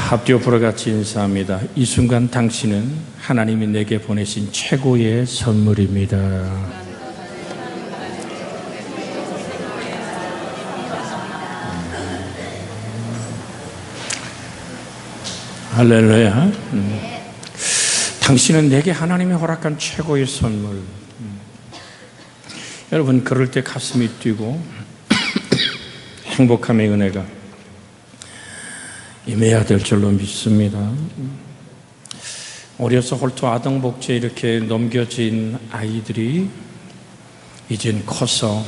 앞뒤 옆으로 같이 인사합니다. 이 순간 당신은 하나님이 내게 보내신 최고의 선물입니다. 할렐루야. 당신은 내게 하나님이 허락한 최고의 선물. 여러분, 그럴 때 가슴이 뛰고 행복함의 은혜가 임해야 될 줄로 믿습니다. 어려서 홀토 아동복지에 이렇게 넘겨진 아이들이 이젠 커서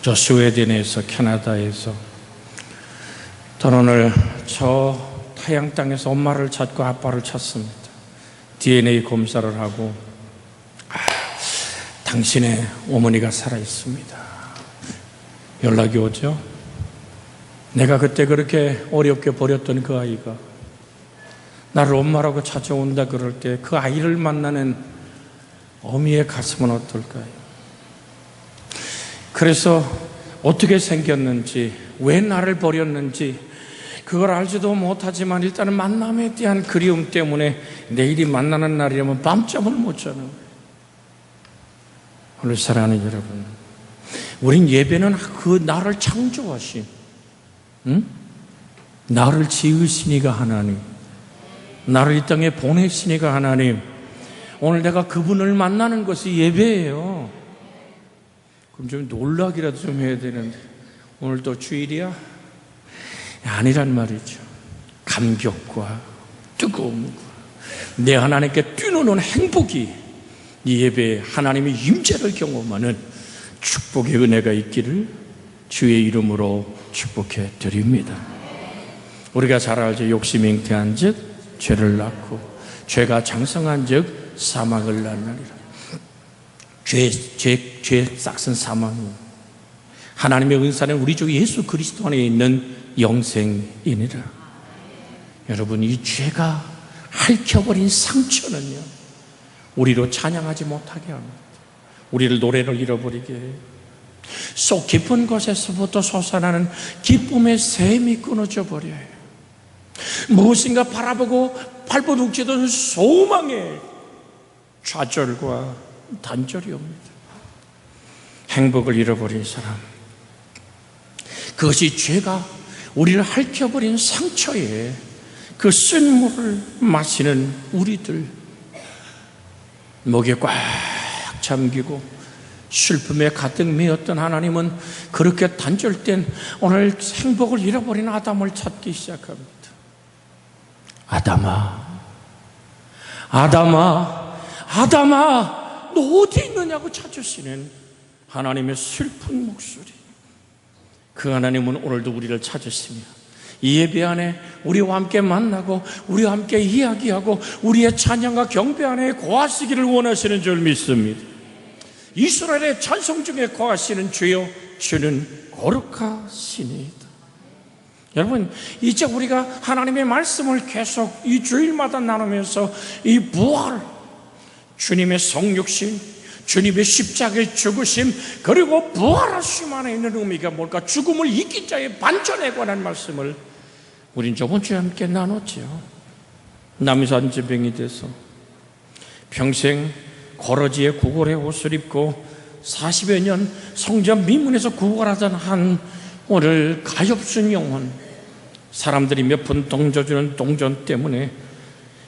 저 스웨덴에서, 캐나다에서, 또는 저 타양 땅에서 엄마를 찾고 아빠를 찾습니다. DNA 검사를 하고 당신의 어머니가 살아있습니다. 연락이 오죠. 내가 그때 그렇게 어렵게 버렸던 그 아이가 나를 엄마라고 찾아온다 그럴 때 그 아이를 만나는 어미의 가슴은 어떨까요? 그래서 어떻게 생겼는지, 왜 나를 버렸는지 그걸 알지도 못하지만 일단은 만남에 대한 그리움 때문에 내일이 만나는 날이라면 밤잠을 못 자는 거예요. 오늘 사랑하는 여러분, 우린 예배는 그 나를 창조하신, 나를 지으시니가 하나님, 나를 이 땅에 보내시니가 하나님, 오늘 내가 그분을 만나는 것이 예배예요. 그럼 좀 놀라기라도 좀 해야 되는데 오늘 또 주일이야? 아니란 말이죠. 감격과 뜨거움과 내 하나님께 뛰노는 행복이 이 예배에 하나님의 임재를 경험하는 축복의 은혜가 있기를 주의 이름으로 축복해 드립니다. 우리가 잘 알죠. 욕심이 잉태한 즉 죄를 낳고 죄가 장성한 즉 사망을 낳느니라. 죄 싹슨 사망이요, 하나님의 은사는 우리 주 예수 그리스도 안에 있는 영생이니라. 여러분, 이 죄가 핥혀버린 상처는요, 우리로 찬양하지 못하게 합니다. 우리를 노래를 잃어버리게 해요. 속 깊은 곳에서부터 솟아나는 기쁨의 샘이 끊어져 버려요. 무엇인가 바라보고 발버둥치던 소망의 좌절과 단절이 옵니다. 행복을 잃어버린 사람, 그것이 죄가 우리를 핥혀버린 상처에 그 쓴물을 마시는 우리들, 목에 꽉 잠기고 슬픔에 가득 메었던 하나님은 그렇게 단절된 오늘 행복을 잃어버린 아담을 찾기 시작합니다. 아담아, 아담아, 아담아, 너 어디 있느냐고 찾으시는 하나님의 슬픈 목소리. 그 하나님은 오늘도 우리를 찾으시며 이 예배 안에 우리와 함께 만나고 우리와 함께 이야기하고 우리의 찬양과 경배 안에 거하시기를 원하시는 줄 믿습니다. 이스라엘의 찬송 중에 거하시는 주여, 주는 거룩하시니이다. 여러분, 이제 우리가 하나님의 말씀을 계속 이 주일마다 나누면서 이 부활, 주님의 성육신, 주님의 십자가의 죽으심, 그리고 부활하심 안에 있는 의미가 뭘까? 죽음을 이긴 자의 반전에 관한 말씀을 우린 저번 주에 함께 나눴죠. 남산지병이 돼서 평생 거러지에 구걸의 옷을 입고 40여 년 성전 미문에서 구걸하던 한 오늘 가엾은 영혼, 사람들이 몇 푼 던져주는 동전 때문에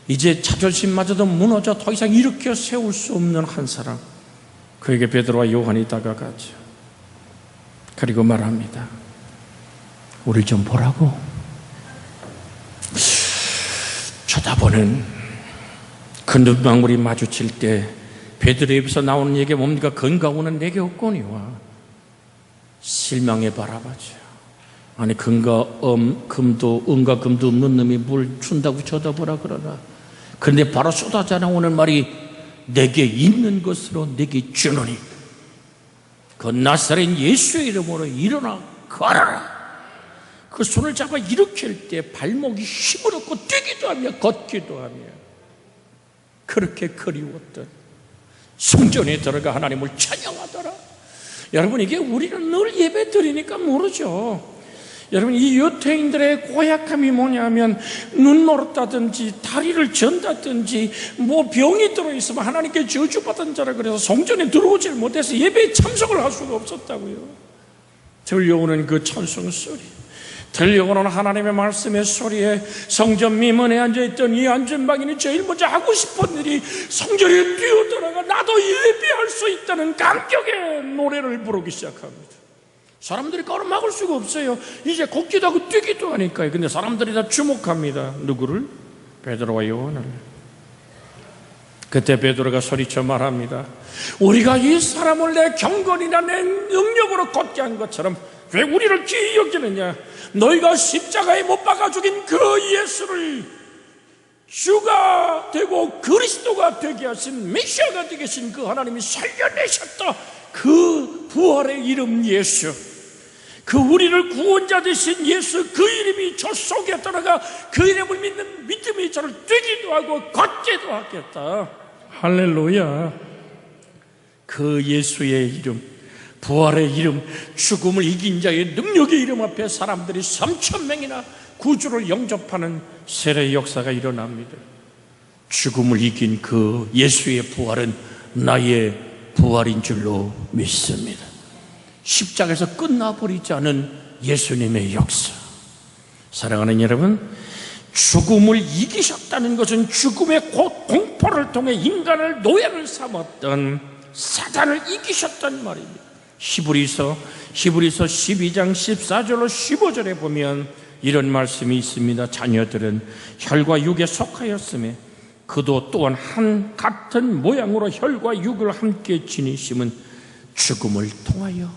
이제 자존심마저도 무너져 더 이상 일으켜 세울 수 없는 한 사람, 그에게 베드로와 요한이 다가가죠. 그리고 말합니다. 우리를 좀 보라고. 쳐다보는 그 눈망울이 마주칠 때 베드로의 입에서 나오는 얘기가 뭡니까? 건강오는 내게 없거니와. 실망에 바라봐죠. 아니, 은과 금도 없는 놈이 뭘 준다고 쳐다보라 그러나, 그런데 바로 쏟아져 나오는 말이 내게 있는 것으로 내게 주노니 그 나사렛 예수의 이름으로 일어나 걸어라. 그 손을 잡아 일으킬 때 발목이 힘을 얻고 뛰기도 하며 걷기도 하며, 그렇게 그리웠던 성전에 들어가 하나님을 찬양하더라. 여러분, 이게 우리는 늘 예배 드리니까 모르죠. 여러분, 이 유태인들의 고약함이 뭐냐면 눈 멀었다든지 다리를 전다든지 뭐 병이 들어있으면 하나님께 저주받은 자라 그래서 성전에 들어오질 못해서 예배에 참석을 할 수가 없었다고요. 들려오는 그 찬송 소리, 들려오는 하나님의 말씀의 소리에 성전 미문에 앉아있던 이 안전방인이 제일 먼저 하고 싶은 일이 성전에 뛰어들어가 나도 예배할 수 있다는 감격의 노래를 부르기 시작합니다. 사람들이 가로막을 수가 없어요. 이제 걷기도 하고 뛰기도 하니까요. 근데 사람들이 다 주목합니다. 누구를? 베드로와 요한을. 그때 베드로가 소리쳐 말합니다. 우리가 이 사람을 내 경건이나 내 능력으로 걷게 한 것처럼 왜 우리를 귀히 여기느냐? 너희가 십자가에 못 박아 죽인 그 예수를 주가 되고 그리스도가 되게 하신 메시아가 되게 하신 그 하나님이 살려내셨다. 그 부활의 이름 예수, 그 우리를 구원자 되신 예수, 그 이름이 저 속에 들어가 그 이름을 믿는 믿음이 저를 뛰기도 하고 걷기도 하겠다. 할렐루야. 그 예수의 이름, 부활의 이름, 죽음을 이긴 자의 능력의 이름 앞에 사람들이 3,000명이나 구주를 영접하는 세례의 역사가 일어납니다. 죽음을 이긴 그 예수의 부활은 나의 부활인 줄로 믿습니다. 십자가에서 끝나버리지 않은 예수님의 역사. 사랑하는 여러분, 죽음을 이기셨다는 것은 죽음의 공포를 통해 인간을 노예를 삼았던 사단을 이기셨단 말입니다. 히브리서 12장 14절로 15절에 보면 이런 말씀이 있습니다. 자녀들은 혈과 육에 속하였으며 그도 또한 한 같은 모양으로 혈과 육을 함께 지니심은 죽음을 통하여.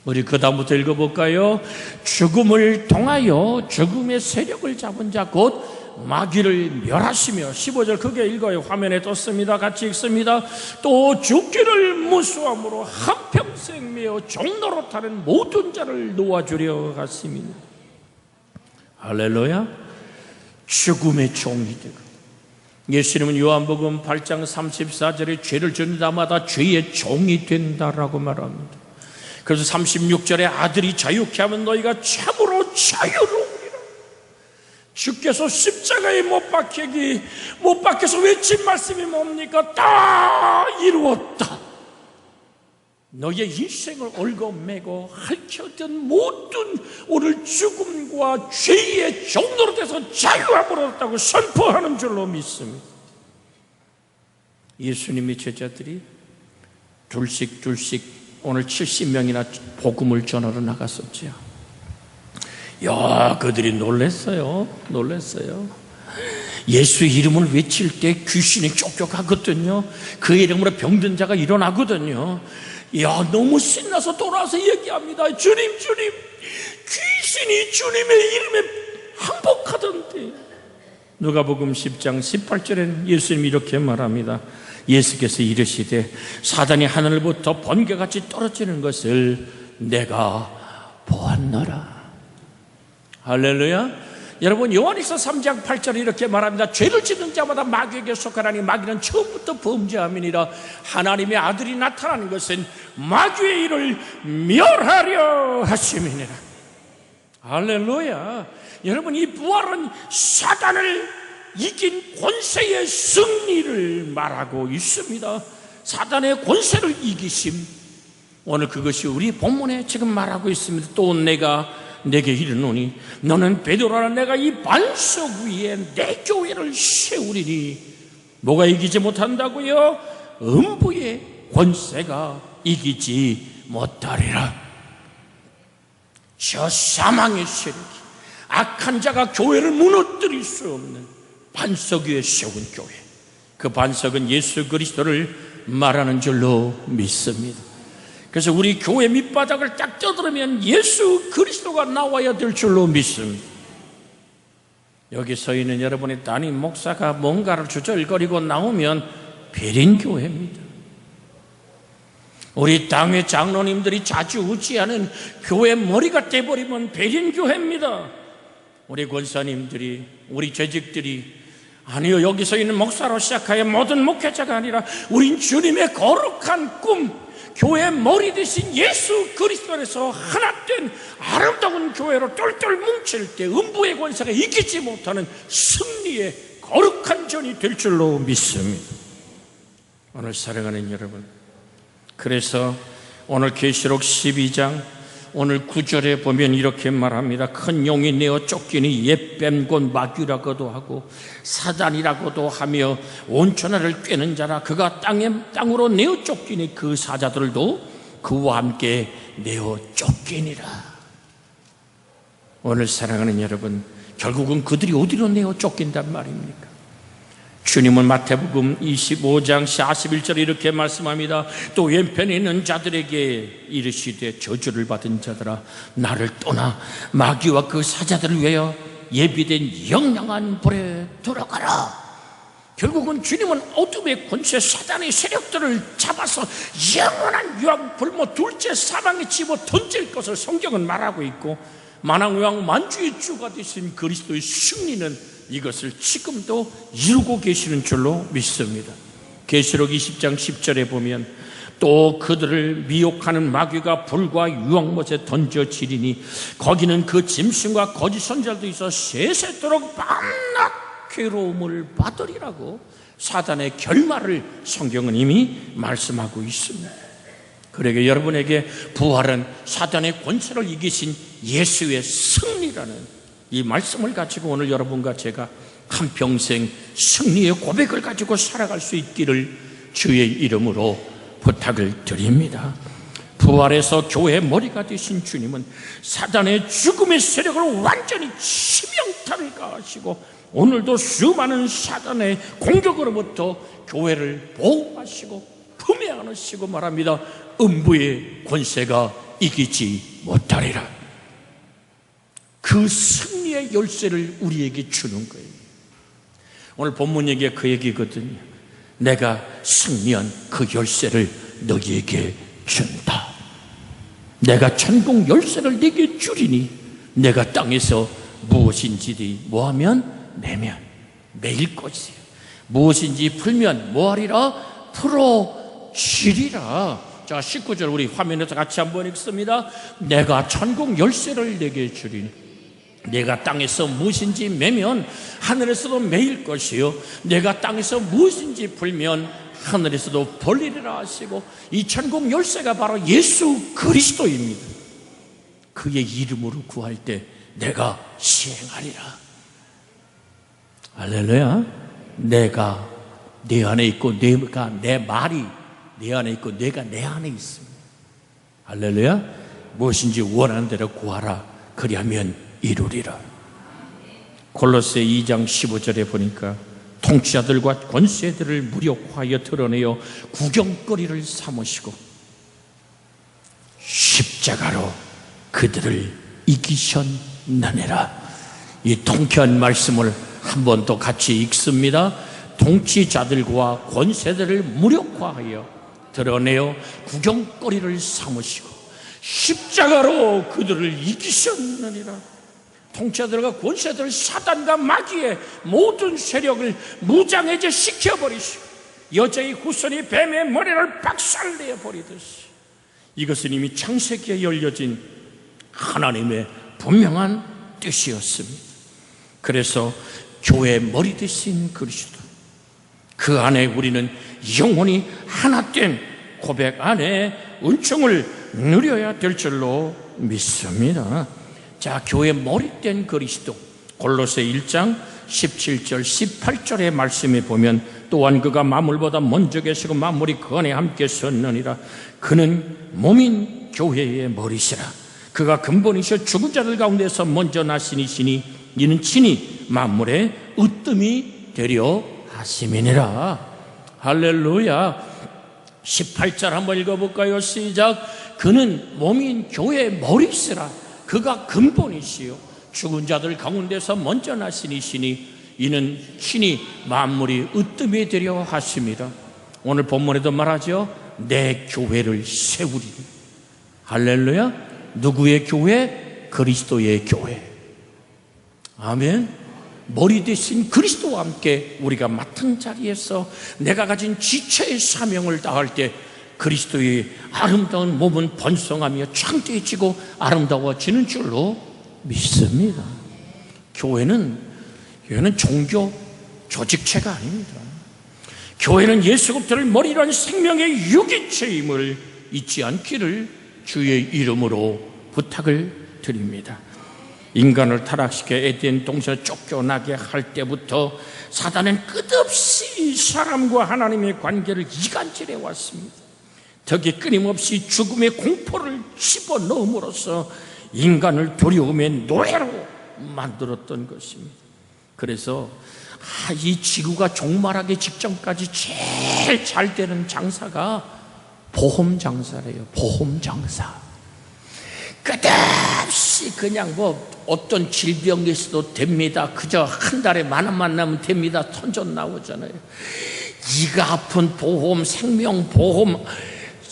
우리 그 다음부터 읽어볼까요? 죽음을 통하여 죽음의 세력을 잡은 자 곧 마귀를 멸하시며. 15절 크게 읽어요. 화면에 떴습니다. 같이 읽습니다. 또 죽기를 무수함으로 한평생 매어 종노릇하는 모든 자를 놓아주려 하심이니. 할렐루야. 죽음의 종이 되고, 예수님은 요한복음 8장 34절에 죄를 짓는 자마다 죄의 종이 된다라고 말합니다. 그래서 36절에 아들이 자유케 하면 너희가 참으로 자유로우리라. 주께서 십자가에 못 박혀서 외친 말씀이 뭡니까? 다 이루었다. 너의 인생을 얽어매고 핥혔던 모든 오늘 죽음과 죄의 종로로 돼서 자유함을 얻었다고 선포하는 줄로 믿습니다. 예수님의 제자들이 둘씩 오늘 70명이나 복음을 전하러 나갔었죠. 야, 그들이 놀랐어요. 예수 이름을 외칠 때 귀신이 쫓겨가거든요. 그 이름으로 병든 자가 일어나거든요. 야, 너무 신나서 돌아와서 얘기합니다. 주님, 귀신이 주님의 이름에 항복하던데. 누가복음 10장 18절에는 예수님이 이렇게 말합니다. 예수께서 이르시되 사단이 하늘부터 번개같이 떨어지는 것을 내가 보았노라. 할렐루야. 여러분, 요한일서 3장 8절에 이렇게 말합니다. 죄를 짓는 자마다 마귀에게 속하나니 마귀는 처음부터 범죄함이니라. 하나님의 아들이 나타나는 것은 마귀의 일을 멸하려 하심이니라. 할렐루야. 여러분, 이 부활은 사단을 이긴 권세의 승리를 말하고 있습니다. 사단의 권세를 이기심. 오늘 그것이 우리 본문에 지금 말하고 있습니다. 또 내가 내게 이르노니 너는 베드로라. 내가 이 반석 위에 내 교회를 세우리니. 뭐가 이기지 못한다고요? 음부의 권세가 이기지 못하리라. 저 사망의 세력이, 악한 자가 교회를 무너뜨릴 수 없는 반석 위에 세운 교회, 그 반석은 예수 그리스도를 말하는 줄로 믿습니다. 그래서 우리 교회 밑바닥을 딱 떠들으면 예수 그리스도가 나와야 될 줄로 믿습니다. 여기 서 있는 여러분의 담임 목사가 뭔가를 주저거리고 나오면 배린교회입니다. 우리 당회 장로님들이 좌지우지하는 교회 머리가 돼버리면 배린교회입니다. 우리 권사님들이, 우리 재직들이, 아니요, 여기서 있는 목사로 시작하여 모든 목회자가 아니라 우린 주님의 거룩한 꿈, 교회 머리 대신 예수 그리스도 안에서 하나 된 아름다운 교회로 똘똘 뭉칠 때 음부의 권세가 이기지 못하는 승리의 거룩한 전이 될 줄로 믿습니다. 오늘 사랑하는 여러분, 그래서 오늘 계시록 12장 오늘 9절에 보면 이렇게 말합니다. 큰 용이 내어 쫓기니 옛뱀 곧 마귀라고도 하고 사단이라고도 하며 온천하를 꿰는 자라. 그가 땅으로 내어 쫓기니 그 사자들도 그와 함께 내어 쫓기니라. 오늘 사랑하는 여러분, 결국은 그들이 어디로 내어 쫓긴단 말입니까? 주님은 마태복음 25장 41절에 이렇게 말씀합니다. 또 왼편에 있는 자들에게 이르시되 저주를 받은 자들아, 나를 떠나 마귀와 그 사자들을 위하여 예비된 영영한 불에 들어가라. 결국은 주님은 어둠의 권세 사단의 세력들을 잡아서 영원한 유황 불모 둘째 사망에 집어 던질 것을 성경은 말하고 있고, 만왕왕 만주의 주가 되신 그리스도의 승리는 이것을 지금도 이루고 계시는 줄로 믿습니다. 계시록 20장 10절에 보면 또 그들을 미혹하는 마귀가 불과 유황못에 던져지리니 거기는 그 짐승과 거짓 선지자들도 있어 세세토록 밤낮 괴로움을 받으리라고 사단의 결말을 성경은 이미 말씀하고 있습니다. 그러게 여러분에게 부활은 사단의 권세를 이기신 예수의 승리라는 이 말씀을 가지고 오늘 여러분과 제가 한평생 승리의 고백을 가지고 살아갈 수 있기를 주의 이름으로 부탁을 드립니다. 부활에서 교회의 머리가 되신 주님은 사단의 죽음의 세력을 완전히 치명타를 가하시고 오늘도 수많은 사단의 공격으로부터 교회를 보호하시고 품에 안으시고 말합니다. 음부의 권세가 이기지 못하리라. 그 승리의 열쇠를 우리에게 주는 거예요. 오늘 본문 얘기가 그 얘기거든요. 내가 승리한 그 열쇠를 너희에게 준다. 내가 천국 열쇠를 네게 주리니 내가 땅에서 무엇인지 뭐하면 매면 매일 것이요 무엇인지 풀면 뭐하리라 풀어주리라. 자, 19절 우리 화면에서 같이 한번 읽습니다. 내가 천국 열쇠를 내게 주리니 내가 땅에서 무엇인지 매면 하늘에서도 매일 것이요 내가 땅에서 무엇인지 풀면 하늘에서도 벌리리라 하시고, 이 천국 열쇠가 바로 예수 그리스도입니다. 그의 이름으로 구할 때 내가 시행하리라. 할렐루야. 내가 내 안에 있고 내가 내 말이 내 안에 있고 내가 내 안에 있습니다. 할렐루야. 무엇인지 원하는 대로 구하라. 그리하면 이루리라. 골로새 2장 15절에 보니까 통치자들과 권세들을 무력화하여 드러내어 구경거리를 삼으시고 십자가로 그들을 이기셨느니라. 이 통쾌한 말씀을 한 번 더 같이 읽습니다. 통치자들과 권세들을 무력화하여 드러내어 구경거리를 삼으시고 십자가로 그들을 이기셨느니라. 통치자들과 권세들 사단과 마귀의 모든 세력을 무장해제 시켜버리시고 여자의 후손이 뱀의 머리를 박살내어 버리듯이 이것은 이미 창세기에 열려진 하나님의 분명한 뜻이었습니다. 그래서 교회의 머리 되신 그리스도, 그 안에 우리는 영원히 하나 된 고백 안에 은총을 누려야 될 줄로 믿습니다. 자, 교회 머리된 그리스도, 골로새 1장 17절 18절의 말씀에 보면 또한 그가 만물보다 먼저 계시고 만물이 그 안에 함께 섰느니라. 그는 몸인 교회의 머리시라. 그가 근본이셔 죽은 자들 가운데서 먼저 나신 이시니 이는 친히 만물의 으뜸이 되려 하심이니라. 할렐루야. 18절 한번 읽어볼까요? 시작. 그는 몸인 교회의 머리시라. 그가 근본이시요 죽은 자들 가운데서 먼저 나신 이시니 이는 친히 만물이 으뜸이 되려 하심이라. 오늘 본문에도 말하죠. 내 교회를 세우리니. 할렐루야. 누구의 교회? 그리스도의 교회. 아멘. 머리 대신 그리스도와 함께 우리가 맡은 자리에서 내가 가진 지체의 사명을 다할 때 그리스도의 아름다운 몸은 번성하며 창대해지고 아름다워지는 줄로 믿습니다. 교회는 종교 조직체가 아닙니다. 교회는 예수 그리스도를 머리로 한 생명의 유기체임을 잊지 않기를 주의 이름으로 부탁을 드립니다. 인간을 타락시켜 에덴 동산에 쫓겨나게 할 때부터 사단은 끝없이 사람과 하나님의 관계를 이간질해 왔습니다. 덕이 끊임없이 죽음의 공포를 집어넣음으로써 인간을 두려움의 노예로 만들었던 것입니다. 그래서 이 지구가 종말하기 직전까지 제일 잘 되는 장사가 보험 장사래요. 보험 장사. 끝없이 그냥 어떤 질병이 있어도 됩니다. 그저 한 달에 10,000원만 나면 됩니다. 선전 나오잖아요. 이가 아픈 보험, 생명보험.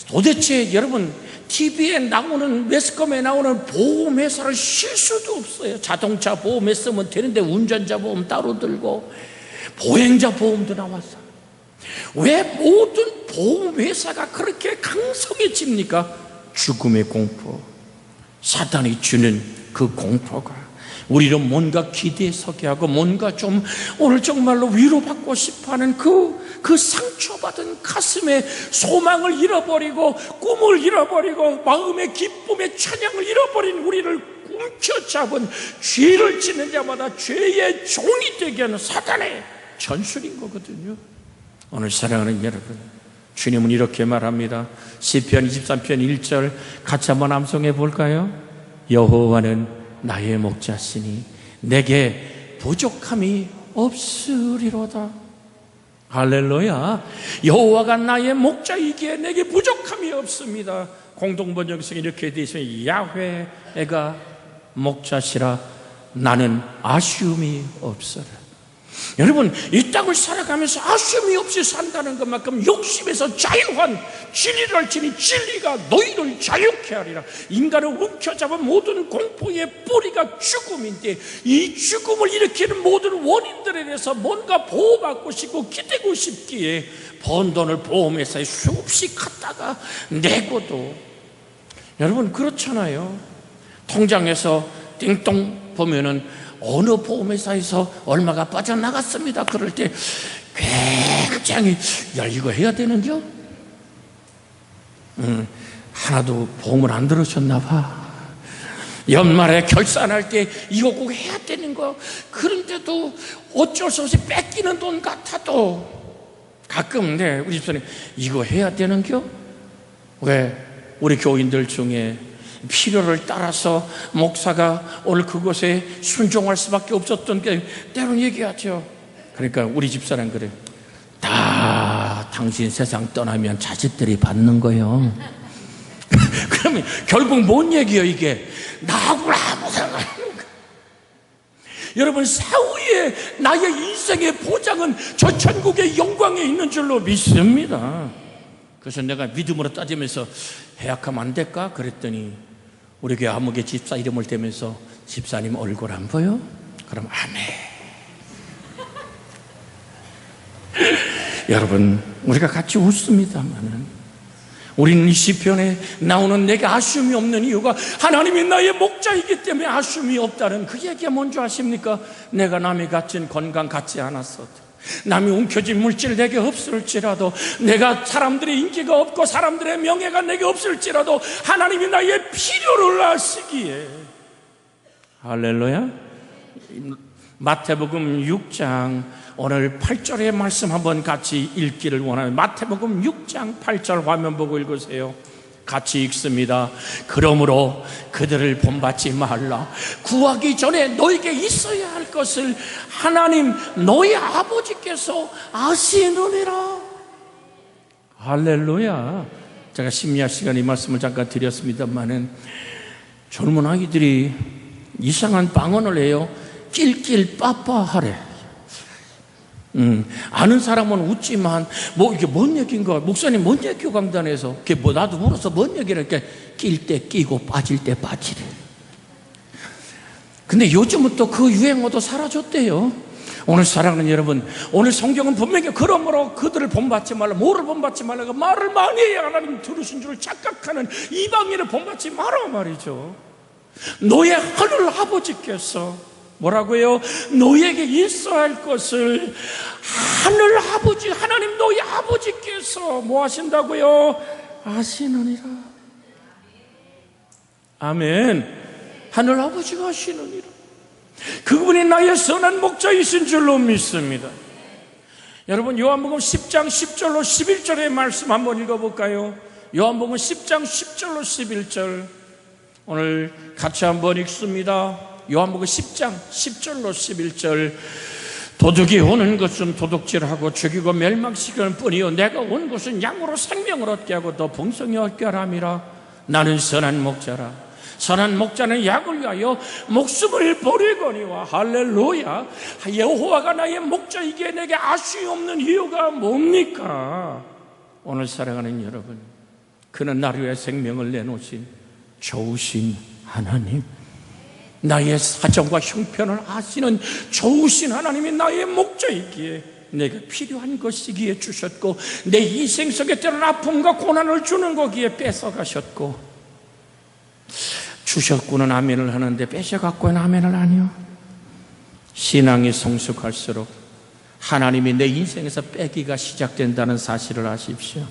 도대체 여러분, TV에 나오는, 매스컴에 나오는 보험회사를 쉴 수도 없어요. 자동차 보험 했으면 되는데 운전자 보험 따로 들고 보행자 보험도 나왔어요. 왜 모든 보험회사가 그렇게 강성해집니까? 죽음의 공포, 사탄이 주는 그 공포가 우리를 뭔가 기대서게 하고 뭔가 좀 오늘 정말로 위로받고 싶어하는 그 상처받은 가슴에 소망을 잃어버리고 꿈을 잃어버리고 마음의 기쁨의 찬양을 잃어버린 우리를 움켜잡은 죄를 짓는 자마다 죄의 종이 되게 하는 사단의 전술인 거거든요. 오늘 사랑하는 여러분, 주님은 이렇게 말합니다. 시편 23편 1절 같이 한번 암송해 볼까요? 여호와는 나의 목자시니 내게 부족함이 없으리로다. 할렐루야. 여호와가 나의 목자이기에 내게 부족함이 없습니다. 공동번역성에 이렇게 되어 있어요. 야훼가 목자시라 나는 아쉬움이 없어라. 여러분, 이 땅을 살아가면서 아쉬움이 없이 산다는 것만큼 욕심에서 자유한 진리를 알지니 진리가 너희를 자유케 하리라. 인간을 움켜잡은 모든 공포의 뿌리가 죽음인데 이 죽음을 일으키는 모든 원인들에 대해서 뭔가 보호받고 싶고 기대고 싶기에 번 돈을 보험회사에 수없이 갖다가 내고도, 여러분 그렇잖아요. 통장에서 띵동 보면은 어느 보험회사에서 얼마가 빠져나갔습니다. 그럴 때 굉장히 이거 해야 되는겨? 하나도 보험을 안 들으셨나 봐. 연말에 결산할 때 이거 꼭 해야 되는 거. 그런데도 어쩔 수 없이 뺏기는 돈 같아도 가끔 우리 집사님 이거 해야 되는겨? 왜? 우리 교인들 중에 필요를 따라서 목사가 오늘 그곳에 순종할 수밖에 없었던 게 때로는 얘기하죠. 그러니까 우리 집사람 그래. 다 당신 세상 떠나면 자식들이 받는 거요. 그러면 결국 뭔 얘기예요 이게? 나하고는 아무 상관없는. 여러분, 사후에 나의 인생의 보장은 저 천국의 영광에 있는 줄로 믿습니다. 그래서 내가 믿음으로 따지면서 해약하면 안 될까? 그랬더니 우리 교회 아무개 집사 이름을 대면서 집사님 얼굴 안 보여? 그럼 아멘. 여러분, 우리가 같이 웃습니다만은 우리는 이 시편에 나오는 내게 아쉬움이 없는 이유가 하나님이 나의 목자이기 때문에 아쉬움이 없다는 그 얘기가 뭔지 아십니까? 내가 남이 갖진 건강 갖지 않았어도, 남이 움켜쥔 물질 내게 없을지라도, 내가 사람들의 인기가 없고 사람들의 명예가 내게 없을지라도 하나님이 나의 필요를 아시기에. 할렐루야. 마태복음 6장 오늘 8절의 말씀 한번 같이 읽기를 원하는, 마태복음 6장 8절 화면 보고 읽으세요. 같이 읽습니다. 그러므로 그들을 본받지 말라. 구하기 전에 너에게 있어야 할 것을 하나님 너희 아버지께서 아시느니라. 할렐루야. 제가 심야 시간에 이 말씀을 잠깐 드렸습니다만은 젊은 아이들이 이상한 방언을 해요. 낄낄 빠빠 하래. 아는 사람은 웃지만 이게 뭔 얘기인가? 목사님 뭔 얘기요? 강단에서 그게 나도 물어서 뭔 얘기를 낄 때 끼고 빠질 때 빠지래. 근데 요즘은 또 그 유행어도 사라졌대요. 오늘 사랑하는 여러분, 오늘 성경은 분명히 그러므로 그들을 본받지 말라, 뭐를 본받지 말라, 말을 많이 해야 하나님 들으신 줄 착각하는 이방인을 본받지 마라 말이죠. 너의 하늘 아버지께서 뭐라고요? 너에게 있어야 할 것을 하늘 아버지, 하나님 너희 아버지께서 뭐 하신다고요? 아시느니라. 아멘. 하늘 아버지가 아시느니라. 그분이 나의 선한 목자이신 줄로 믿습니다. 여러분, 요한복음 10장 10절로 11절의 말씀 한번 읽어볼까요? 요한복음 10장 10절로 11절 오늘 같이 한번 읽습니다. 요한복음 10장 10절로 11절 도둑이 오는 것은 도둑질하고 죽이고 멸망시키는 뿐이요 내가 온 것은 양으로 생명을 얻게 하고 더 풍성히 얻게 하람이라. 나는 선한 목자라. 선한 목자는 양을 위하여 목숨을 버리거니와. 할렐루야. 여호와가 나의 목자이기에 내게 아쉬움이 없는 이유가 뭡니까? 오늘 사랑하는 여러분, 그는 나를 위해 생명을 내놓으신 좋으신 하나님, 나의 사정과 형편을 아시는 좋으신 하나님이 나의 목자이기에 내게 필요한 것이기에 주셨고, 내 인생 속에 때로는 아픔과 고난을 주는 거기에 뺏어가셨고, 주셨고는 아멘을 하는데 뺏어갖고는 아멘을 아니요. 신앙이 성숙할수록 하나님이 내 인생에서 빼기가 시작된다는 사실을 아십시오.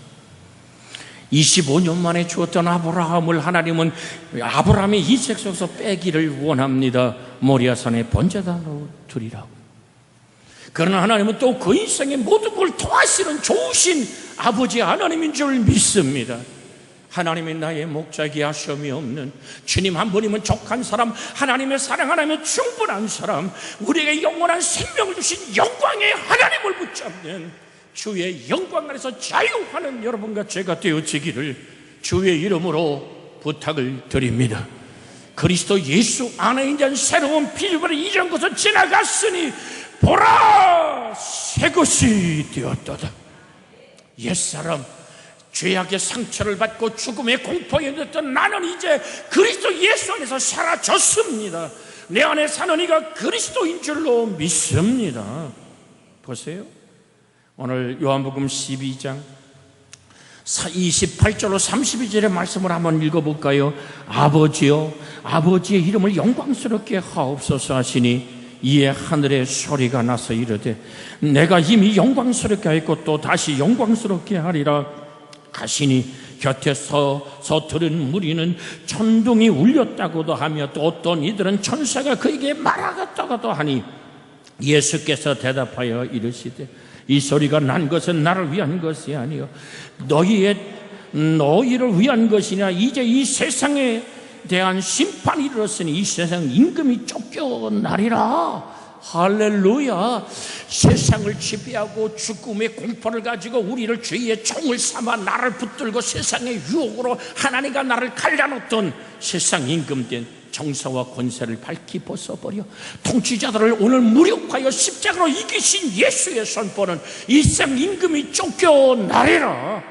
25년 만에 주었던 아브라함을 하나님은 아브라함의 인생 속에서 빼기를 원합니다. 모리아산에 번제단으로 드리라고. 그러나 하나님은 또 그 인생의 모든 걸 통하시는 좋으신 아버지 하나님인 줄 믿습니다. 하나님이 나의 목자이기에 아쉬움이 없는 주님 한 분이면 족한 사람, 하나님의 사랑 하나님의 충분한 사람, 우리에게 영원한 생명을 주신 영광의 하나님을 붙잡는 주의 영광 안에서 자유하는 여러분과 제가 되어지기를 주의 이름으로 부탁을 드립니다. 그리스도 예수 안에 있는 새로운 피조물은 이전 것은 지나갔으니 보라 새 것이 되었도다. 옛사람 죄악의 상처를 받고 죽음의 공포에 넣었던 나는 이제 그리스도 예수 안에서 사라졌습니다. 내 안에 사는 이가 그리스도인 줄로 믿습니다. 보세요. 오늘 요한복음 12장 28절로 32절의 말씀을 한번 읽어볼까요? 아버지여, 아버지의 이름을 영광스럽게 하옵소서 하시니 이에 하늘에 소리가 나서 이르되 내가 이미 영광스럽게 하였고 또 다시 영광스럽게 하리라 하시니 곁에 서서 들은 무리는 천둥이 울렸다고도 하며 또 어떤 이들은 천사가 그에게 말하겠다고도 하니 예수께서 대답하여 이르시되 이 소리가 난 것은 나를 위한 것이 아니요 너희를 위한 것이냐. 이제 이 세상에 대한 심판이 이르렀으니 이 세상 임금이 쫓겨나리라. 할렐루야. 세상을 지배하고 죽음의 공포를 가지고 우리를 죄의 총을 삼아 나를 붙들고 세상의 유혹으로 하나님과 나를 갈라놓던 세상 임금된 정사와 권세를 밝히 벗어버려 통치자들을 오늘 무력하여 십자가로 이기신 예수의 선포는 이 세상 임금이 쫓겨나리라.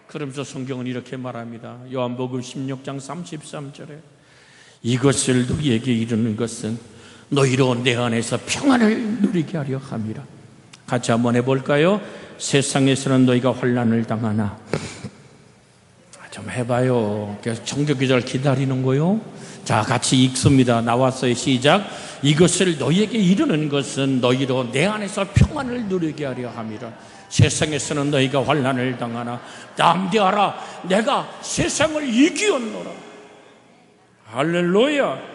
그러면서 성경은 이렇게 말합니다. 요한복음 16장 33절에 이것을 너희에게 이르는 것은 너희로 내 안에서 평안을 누리게 하려 함이라. 같이 한번 해볼까요? 세상에서는 너희가 환난을 당하나. 좀 해봐요. 그래서 청교기절 기다리는 거요. 자, 같이 읽습니다. 나왔어요. 시작. 이것을 너희에게 이르는 것은 너희로 내 안에서 평안을 누리게 하려 함이라. 세상에서는 너희가 환난을 당하나 담대하라. 내가 세상을 이기었노라. 할렐루야.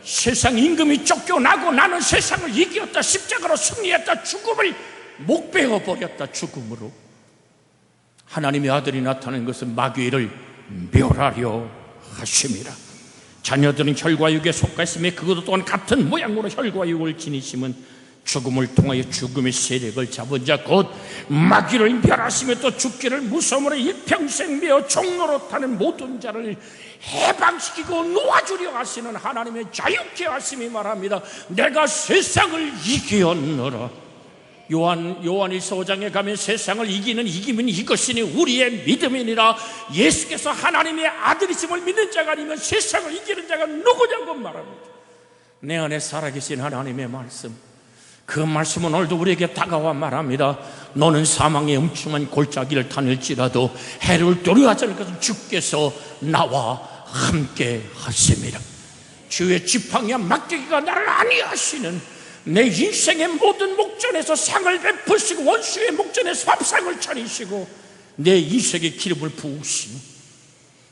세상 임금이 쫓겨나고 나는 세상을 이겼다. 십자가로 승리했다. 죽음을 못 베어버렸다. 죽음으로. 하나님의 아들이 나타낸 것은 마귀를 멸하려 하심이라. 자녀들은 혈과 육에 속하심에 그것도 또한 같은 모양으로 혈과 육을 지니심은 죽음을 통하여 죽음의 세력을 잡은 자 곧 마귀를 멸하시며 또 죽기를 무서움으로 일평생 메어 종로로 타는 모든 자를 해방시키고 놓아주려 하시는 하나님의 자유케 하심이 말합니다. 내가 세상을 이기었노라. 요한일서 5장에 가면 세상을 이기는 이기면 이것이니 우리의 믿음이니라. 예수께서 하나님의 아들이심을 믿는 자가 아니면 세상을 이기는 자가 누구냐고 말합니다. 내 안에 살아계신 하나님의 말씀, 그 말씀은 오늘도 우리에게 다가와 말합니다. 너는 사망의 음침한 골짜기를 다닐지라도 해를 두려워하지 않을 것은 주께서 나와 함께 하십니다. 주의 지팡이와 막대기가 나를 안위하시는, 내 인생의 모든 목전에서 상을 베푸시고 원수의 목전에서 밥상을 차리시고 내 이색에 기름을 부으시는,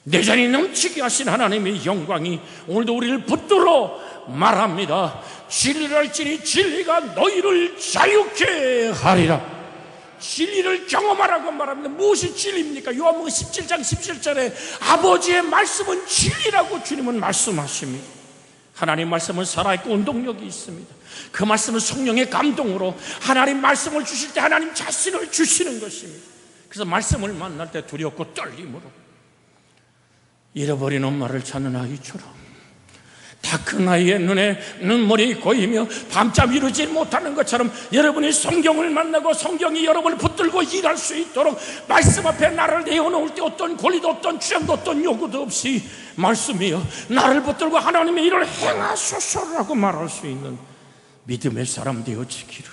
내 잔이 넘치게 하신 하나님의 영광이 오늘도 우리를 붙들어 말합니다. 진리를 알지니 진리가 너희를 자유케 하리라. 진리를 경험하라고 말합니다. 무엇이 진리입니까? 요한복음 17장 17절에 아버지의 말씀은 진리라고 주님은 말씀하십니다. 하나님 말씀은 살아있고 운동력이 있습니다. 그 말씀은 성령의 감동으로 하나님 말씀을 주실 때 하나님 자신을 주시는 것입니다. 그래서 말씀을 만날 때 두렵고 떨림으로 잃어버린 엄마를 찾는 아이처럼 다 큰 아이의 눈에 눈물이 고이며 밤잠 이루지 못하는 것처럼 여러분이 성경을 만나고 성경이 여러분을 붙들고 일할 수 있도록 말씀 앞에 나를 내어놓을 때 어떤 권리도 어떤 주장도 어떤 요구도 없이 말씀이여 나를 붙들고 하나님의 일을 행하소서라고 말할 수 있는 믿음의 사람 되어지기를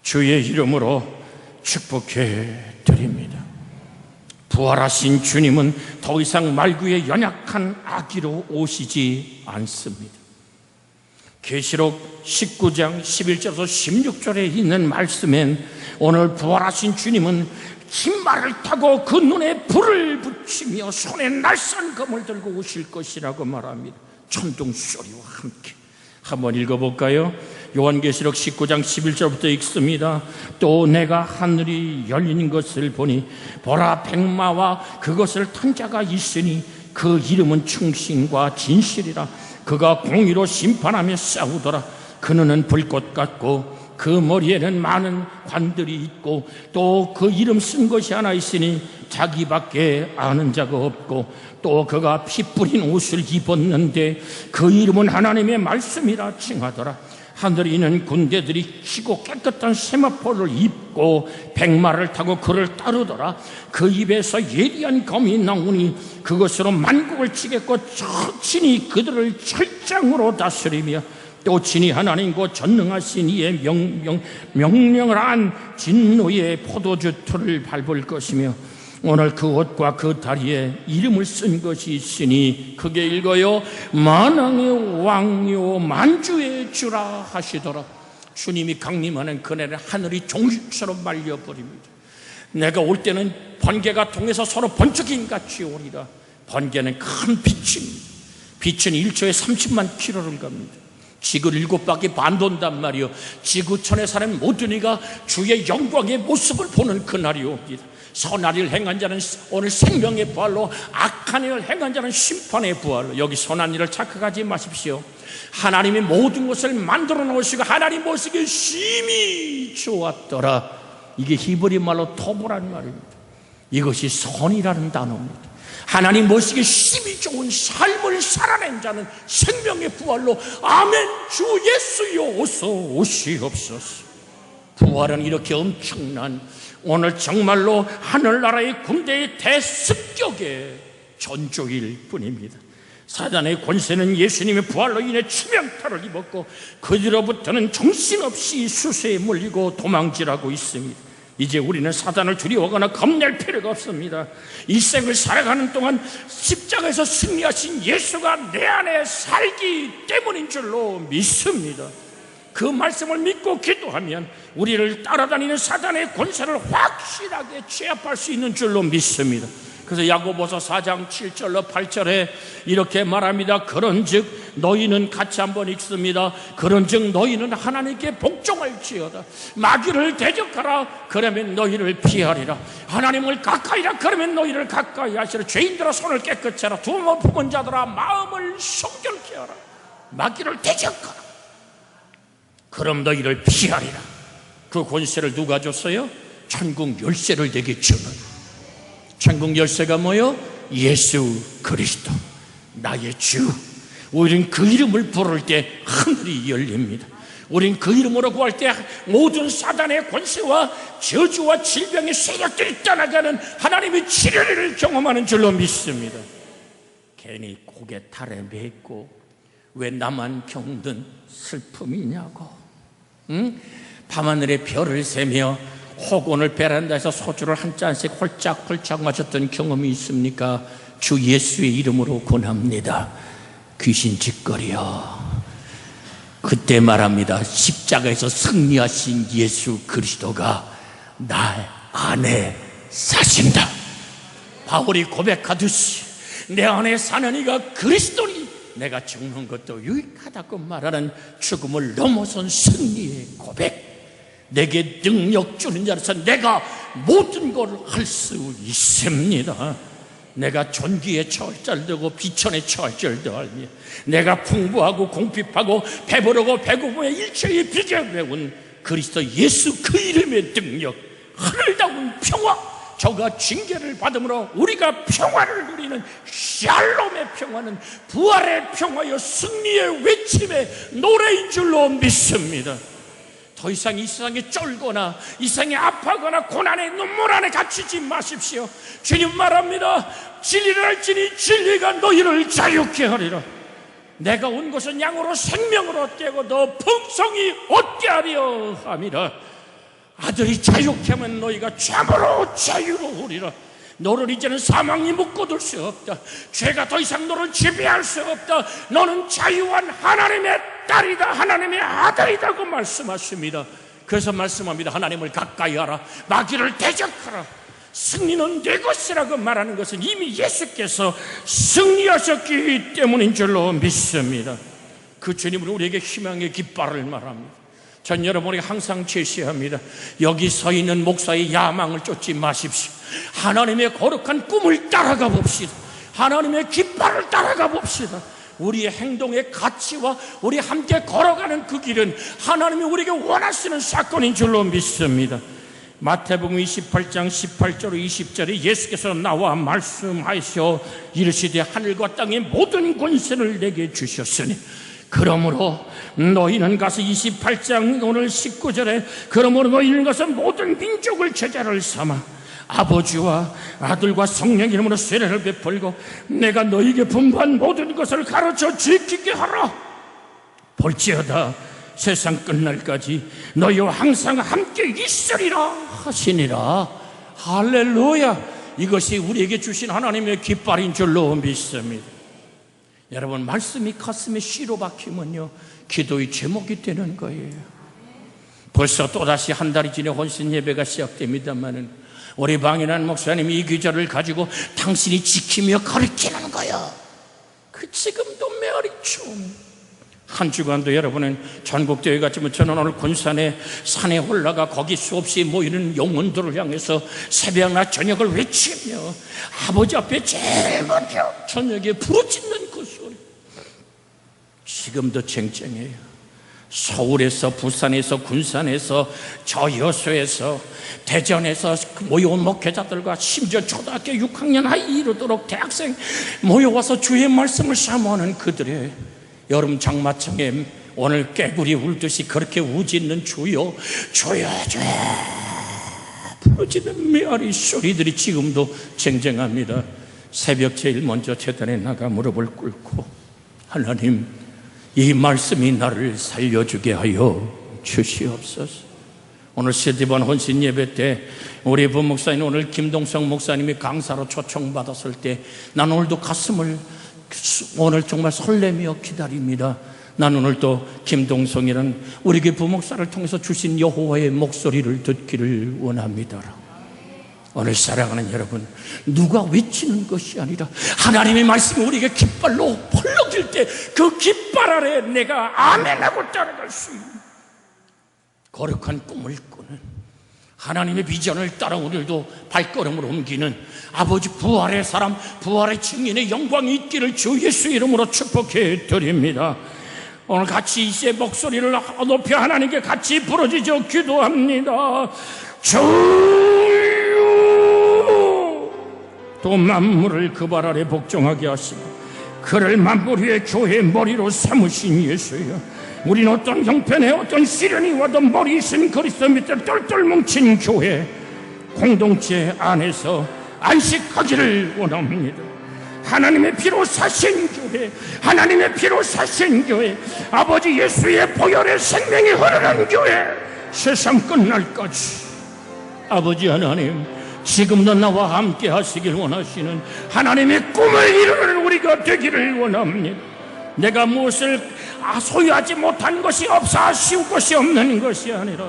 주의 이름으로 축복해 드립니다. 부활하신 주님은 더 이상 말구의 연약한 아기로 오시지 않습니다. 계시록 19장 11절에서 16절에 있는 말씀엔 오늘 부활하신 주님은 흰 말을 타고 그 눈에 불을 붙이며 손에 날쌘 검을 들고 오실 것이라고 말합니다. 천둥 소리와 함께. 한번 읽어볼까요? 요한계시록 19장 11절부터 읽습니다. 또 내가 하늘이 열린 것을 보니 보라 백마와 그것을 탄 자가 있으니 그 이름은 충신과 진실이라. 그가 공의로 심판하며 싸우더라. 그 눈은 불꽃 같고 그 머리에는 많은 관들이 있고 또 그 이름 쓴 것이 하나 있으니 자기밖에 아는 자가 없고 또 그가 피 뿌린 옷을 입었는데 그 이름은 하나님의 말씀이라 칭하더라. 하늘에 있는 군대들이 치고 깨끗한 세마포를 입고 백마를 타고 그를 따르더라. 그 입에서 예리한 검이 나오니 그것으로 만국을 치겠고 친히 그들을 철장으로 다스리며 또 친히 하나님과 전능하신 이의 명령한 진노의 포도주 틀을 밟을 것이며 오늘 그 옷과 그 다리에 이름을 쓴 것이 있으니 그게 읽어요. 만왕의 왕요 만주의 주라 하시더라. 주님이 강림하는 그날에 하늘이 종식처럼 말려버립니다. 내가 올 때는 번개가 통해서 서로 번쩍임 같이 오리라. 번개는 큰 빛입니다. 빛은 1초에 30만 킬로를 갑니다. 지구를 7바퀴 반 돈단 말이요. 지구촌에 사는 모든 이가 주의 영광의 모습을 보는 그날이 옵니다. 선한 일을 행한 자는 오늘 생명의 부활로, 악한 일을 행한 자는 심판의 부활로. 여기 선한 일을 착각하지 마십시오. 하나님이 모든 것을 만들어 놓으시고 하나님 보시기에 심히 좋았더라. 이게 히브리 말로 토보라는 말입니다. 이것이 선이라는 단어입니다. 하나님 보시기에 심히 좋은 삶을 살아낸 자는 생명의 부활로 아멘 주 예수여 어서 오시옵소서. 부활은 이렇게 엄청난, 오늘 정말로 하늘나라의 군대의 대습격의 전조일 뿐입니다. 사단의 권세는 예수님의 부활로 인해 치명타를 입었고 그 뒤로부터는 정신없이 수세에 몰리고 도망질하고 있습니다. 이제 우리는 사단을 두려워하거나 겁낼 필요가 없습니다. 일생을 살아가는 동안 십자가에서 승리하신 예수가 내 안에 살기 때문인 줄로 믿습니다. 그 말씀을 믿고 기도하면 우리를 따라다니는 사단의 권세를 확실하게 제압할 수 있는 줄로 믿습니다. 그래서 야고보서 4장 7절로 8절에 이렇게 말합니다. 그런즉 너희는 같이 한번 읽습니다. 그런즉 너희는 하나님께 복종할지어다. 마귀를 대적하라. 그러면 너희를 피하리라. 하나님을 가까이라. 그러면 너희를 가까이 하시라. 죄인들아 손을 깨끗이 하라. 두 몸을 품은 자들아 마음을 성결케 하라. 마귀를 대적하라. 그럼 너희를 피하리라. 그 권세를 누가 줬어요? 천국 열쇠를 내게 주는. 천국 열쇠가 뭐요? 예수 그리스도 나의 주. 우리는 그 이름을 부를 때 하늘이 열립니다. 우리는 그 이름으로 구할 때 모든 사단의 권세와 저주와 질병의 세력들이 떠나가는 하나님의 치료를 경험하는 줄로 믿습니다. 괜히 고개 탈에 맺고 왜 나만 겪는 슬픔이냐고. 밤하늘에 별을 세며 호건을 베란다에서 소주를 한 잔씩 홀짝홀짝 마셨던 경험이 있습니까? 주 예수의 이름으로 권합니다. 귀신 짓거리여. 그때 말합니다. 십자가에서 승리하신 예수 그리스도가 나 안에 사신다. 바울이 고백하듯이 내 안에 사는 이가 그리스도니 내가 죽는 것도 유익하다고 말하는 죽음을 넘어선 승리의 고백. 내게 능력 주는 자로서 내가 모든 걸 할 수 있습니다. 내가 존귀에 처할 줄도 비천에 처할 줄도 알며 내가 풍부하고 공핍하고 배부르고 배고픔에 일체의 비결을 배운 그리스도 예수 그 이름의 능력, 하늘다운 평화, 저가 징계를 받음으로 우리가 평화를 누리는 샬롬의 평화는 부활의 평화여 승리의 외침의 노래인 줄로 믿습니다. 더 이상 이 세상에 쫄거나 이 세상에 아파하거나 고난에 눈물 안에 갇히지 마십시오. 주님 말합니다. 진리를 알지니 진리가 너희를 자유케 하리라. 내가 온 것은 양으로 생명을 얻게 하고 더 풍성히 얻게 하려 함이라. 아들이 자유케 하면 너희가 참으로 자유로우리라. 너를 이제는 사망이 묶어둘 수 없다. 죄가 더 이상 너를 지배할 수 없다. 너는 자유한 하나님의 딸이다, 하나님의 아들이다고 말씀하십니다. 그래서 말씀합니다. 하나님을 가까이 하라, 마귀를 대적하라. 승리는 내 것이라고 말하는 것은 이미 예수께서 승리하셨기 때문인 줄로 믿습니다. 그 주님으로 우리에게 희망의 깃발을 말합니다. 전 여러분에게 항상 제시합니다. 여기 서 있는 목사의 야망을 쫓지 마십시오. 하나님의 거룩한 꿈을 따라가 봅시다. 하나님의 깃발을 따라가 봅시다. 우리의 행동의 가치와 우리 함께 걸어가는 그 길은 하나님이 우리에게 원하시는 사건인 줄로 믿습니다. 마태복음 28장 18절 20절에 예수께서 나와 말씀하시어 이르시되 하늘과 땅의 모든 권세를 내게 주셨으니 그러므로 너희는 가서 28장 오늘 19절에 그러므로 너희는 가서 모든 민족을 제자를 삼아 아버지와 아들과 성령 이름으로 세례를 베풀고 내가 너희에게 분부한 모든 것을 가르쳐 지키게 하라. 볼지어다 세상 끝날까지 너희와 항상 함께 있으리라 하시니라. 할렐루야. 이것이 우리에게 주신 하나님의 깃발인 줄로 믿습니다. 여러분, 말씀이 가슴에 씨로 박히면요 기도의 제목이 되는 거예요. 벌써 또다시 한 달이 지내 혼신 예배가 시작됩니다만은 우리 방인환 목사님이 이 기절을 가지고 당신이 지키며 가르치는 거야. 그 지금도 메아리춤. 한 주간도 여러분은 전국대회 같지만 저는 오늘 군산에 산에 올라가 거기 수없이 모이는 영혼들을 향해서 새벽낮 저녁을 외치며 아버지 앞에 제일 먼저 저녁에 부르짖는 그 소리 지금도 쟁쟁해요. 서울에서 부산에서 군산에서 저 여수에서 대전에서 모여온 목회자들과 심지어 초등학교 6학년 아이 이르도록 대학생 모여와서 주의 말씀을 사모하는 그들의 여름 장마청에 오늘 깨구리 울듯이 그렇게 우짖는 주여 주여 주여 부르짖는 메아리 소리들이 지금도 쟁쟁합니다. 새벽 제일 먼저 제단에 나가 무릎을 꿇고 하나님 이 말씀이 나를 살려주게 하여 주시옵소서. 오늘 스티반 혼신 예배 때 우리 부목사님 오늘 김동성 목사님이 강사로 초청받았을 때 난 오늘도 가슴을 오늘 정말 설레며 기다립니다. 난 오늘도 김동성이라는 우리 교회 부목사를 통해서 주신 여호와의 목소리를 듣기를 원합니다. 오늘 사랑하는 여러분, 누가 외치는 것이 아니라 하나님의 말씀이 우리에게 깃발로 펄럭일 때 그 깃발 아래 내가 아멘하고 따라갈 수 있는 거룩한 꿈을 꾸는 하나님의 비전을 따라 오늘도 발걸음을 옮기는 아버지 부활의 사람, 부활의 증인의 영광이 있기를 주 예수 이름으로 축복해 드립니다. 오늘 같이 이제 목소리를 높여 하나님께 같이 부르짖어 기도합니다. 주여 또 만물을 그 발 아래 복종하게 하시고 그를 만물 위에 교회의 머리로 삼으신 예수여, 우리는 어떤 형편에 어떤 시련이 와도 머리 있은 그리스도 밑에 똘똘 뭉친 교회 공동체 안에서 안식하기를 원합니다. 하나님의 피로 사신 교회, 하나님의 피로 사신 교회, 아버지 예수의 보혈의 생명이 흐르는 교회, 세상 끝날까지 아버지 하나님, 지금도 나와 함께 하시길 원하시는 하나님의 꿈을 이루는 우리가 되기를 원합니다. 내가 무엇을 소유하지 못한 것이 없어 아쉬울 것이 없는 것이 아니라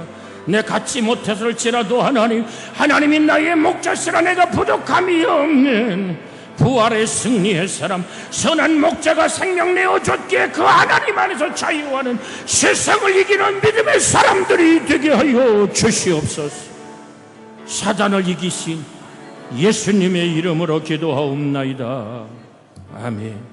내 갖지 못했을지라도 하나님이 나의 목자시라 내가 부족함이 없는 부활의 승리의 사람, 선한 목자가 생명 내어줬기에 그 하나님 안에서 자유하는 세상을 이기는 믿음의 사람들이 되게 하여 주시옵소서. 사단을 이기신 예수님의 이름으로 기도하옵나이다. 아멘.